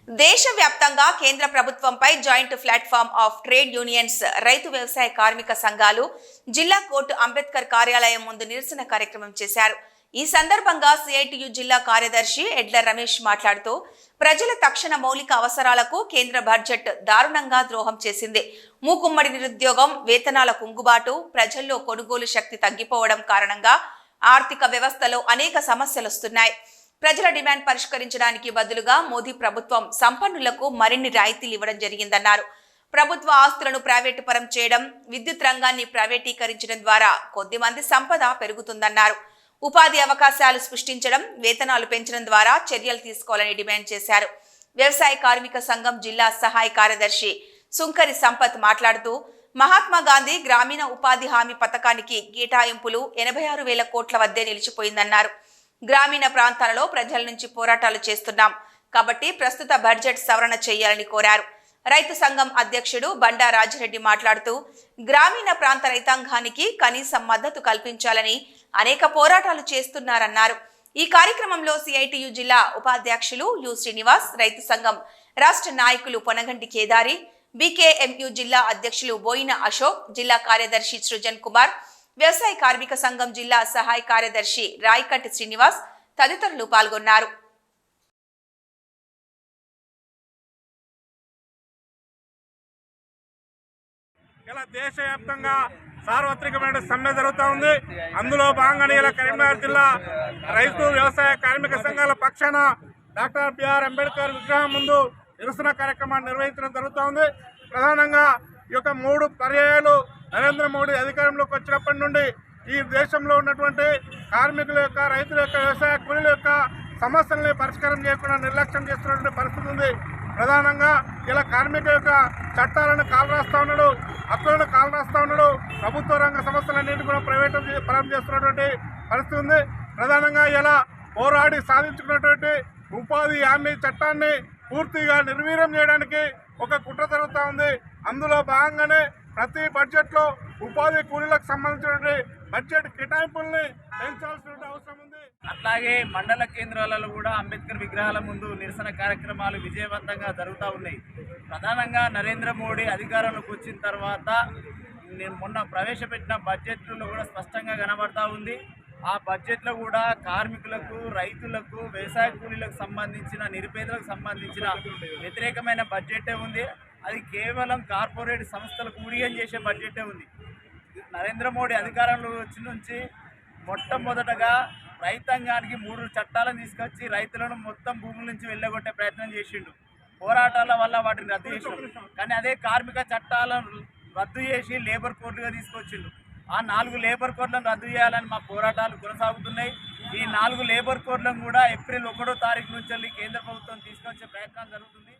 దేశవ్యాప్తంగా కేంద్ర ప్రభుత్వంపై joint platform of trade unions, రైతు వ్యవసాయ కార్మిక సంఘాలు జిల్లా కోర్టు అంబేద్కర్ కార్యాలయం ముందు నిరసన కార్యక్రమం చేశారు. ఈ సందర్భంగా సిఐటియు జిల్లా కార్యదర్శి ఎడ్ల రమేష్ మాట్లాడుతూ, ప్రజల తక్షణ మౌలిక అవసరాలకు కేంద్ర బడ్జెట్ దారుణంగా ద్రోహం చేసింది. మూకుమ్మడి నిరుద్యోగం, వేతనాల కుంగుబాటు, ప్రజల్లో కొనుగోలు శక్తి తగ్గిపోవడం కారణంగా ఆర్థిక వ్యవస్థలో అనేక సమస్యలు వస్తున్నాయి. ప్రజల డిమాండ్ పరిష్కరించడానికి బదులుగా మోదీ ప్రభుత్వం సంపన్నులకు మరిన్ని రాయితీలు ఇవ్వడం జరిగిందన్నారు. ప్రభుత్వ ఆస్తులను ప్రైవేటు పరం చేయడం, విద్యుత్ రంగాన్ని ప్రైవేటీకరించడం ద్వారా కొద్దిమంది సంపద పెరుగుతుందన్నారు. ఉపాధి అవకాశాలు సృష్టించడం, వేతనాలు పెంచడం ద్వారా చర్యలు తీసుకోవాలని డిమాండ్ చేశారు. వ్యవసాయ కార్మిక సంఘం జిల్లా సహాయ కార్యదర్శి సుంకరి సంపత్ మాట్లాడుతూ, మహాత్మా గాంధీ గ్రామీణ ఉపాధి హామీ పథకానికి కేటాయింపులు 86,000 కోట్ల వద్దే నిలిచిపోయిందన్నారు. గ్రామీణ ప్రాంతాలలో ప్రజల నుంచి పోరాటాలు చేస్తున్నాం కాబట్టి ప్రస్తుత బడ్జెట్ సవరణ చేయాలని కోరారు. రైతు సంఘం అధ్యక్షుడు బండా రాజిరెడ్డి మాట్లాడుతూ, గ్రామీణ ప్రాంత రైతాంగానికి కనీస మద్దతు కల్పించాలని అనేక పోరాటాలు చేస్తున్నారన్నారు. ఈ కార్యక్రమంలో సిఐటియు జిల్లా ఉపాధ్యక్షులు యు శ్రీనివాస్, రైతు సంఘం రాష్ట్ర నాయకులు పొనగంటి కేదారి, బీకేఎంయు జిల్లా అధ్యక్షులు బోయిన అశోక్, జిల్లా కార్యదర్శి సృజన్ కుమార్, వ్యవసాయ కార్మిక సంఘం జిల్లా సహాయ కార్యదర్శి రాయకట్టి శ్రీనివాస్ తదితరులు పాల్గొన్నారు. ఇలా దేశవ్యాప్తంగా సార్వత్రికమైన సమ్మె జరుగుతూ ఉంది. అందులో భాగంగానే ఇలా కరీంనగర్ జిల్లా రైతు వ్యవసాయ కార్మిక సంఘాల పక్షాన డాక్టర్ బిఆర్ అంబేద్కర్ విగ్రహం ముందు నిరసన కార్యక్రమాన్ని నిర్వహించడం జరుగుతూ ఉంది. ప్రధానంగా ఈ యొక్క 3 పర్యాయాలు నరేంద్ర మోడీ అధికారంలోకి వచ్చినప్పటి నుండి ఈ దేశంలో ఉన్నటువంటి కార్మికుల యొక్క, రైతుల యొక్క, వ్యవసాయ కూలీల యొక్క సమస్యల్ని పరిష్కారం చేయకుండా నిర్లక్ష్యం చేస్తున్నటువంటి పరిస్థితి ఉంది. ప్రధానంగా ఇలా కార్మిక యొక్క చట్టాలను కాలరాస్తా ఉన్నాడు, హక్కులను కాలరాస్తా ఉన్నాడు. ప్రభుత్వ రంగ సంస్థలన్నింటినీ కూడా ప్రైవేట్ పరం చేస్తున్నటువంటి పరిస్థితి ఉంది. ప్రధానంగా ఇలా పోరాడి సాధించుకున్నటువంటి ఉపాధి హామీ చట్టాన్ని పూర్తిగా నిర్వీర్యం చేయడానికి ఒక కుట్ర జరుగుతూ ఉంది. అందులో భాగంగానే ప్రతి బడ్జెట్లో ఉపాధి కూలీలకు సంబంధించిన బడ్జెట్ కేటాయింపుల్ని పెంచాల్సిన అవసరం ఉంది. అట్లాగే మండల కేంద్రాలలో కూడా అంబేద్కర్ విగ్రహాల ముందు నిరసన కార్యక్రమాలు విజయవంతంగా జరుగుతూ ఉన్నాయి. ప్రధానంగా నరేంద్ర మోడీ అధికారంలోకి వచ్చిన తర్వాత మొన్న ప్రవేశపెట్టిన బడ్జెట్లో కూడా స్పష్టంగా కనబడతా ఉంది. ఆ బడ్జెట్లో కూడా కార్మికులకు, రైతులకు, వ్యవసాయ కూలీలకు సంబంధించిన, నిరుపేదలకు సంబంధించిన వ్యతిరేకమైన బడ్జెటే ఉంది. అది కేవలం కార్పొరేట్ సంస్థలకు ఊడిగం చేసే బడ్జెటే ఉంది. నరేంద్ర మోడీ అధికారంలో వచ్చి నుంచి మొట్టమొదటగా రైతాంగానికి 3 చట్టాలను తీసుకొచ్చి రైతులను మొత్తం భూముల నుంచి వెళ్ళగొట్టే ప్రయత్నం చేసిండు. పోరాటాల వల్ల వాటిని రద్దు చేసిండు. కానీ అదే కార్మిక చట్టాలను రద్దు చేసి లేబర్ కోడ్లుగా తీసుకొచ్చిండు. ఆ 4 లేబర్ కోడ్లను రద్దు చేయాలని మా పోరాటాలు కొనసాగుతున్నాయి. ఈ 4 లేబర్ కోడ్లను కూడా ఏప్రిల్ 1వ తారీఖు నుంచి కేంద్ర ప్రభుత్వం తీసుకొచ్చే ప్రయత్నం జరుగుతుంది.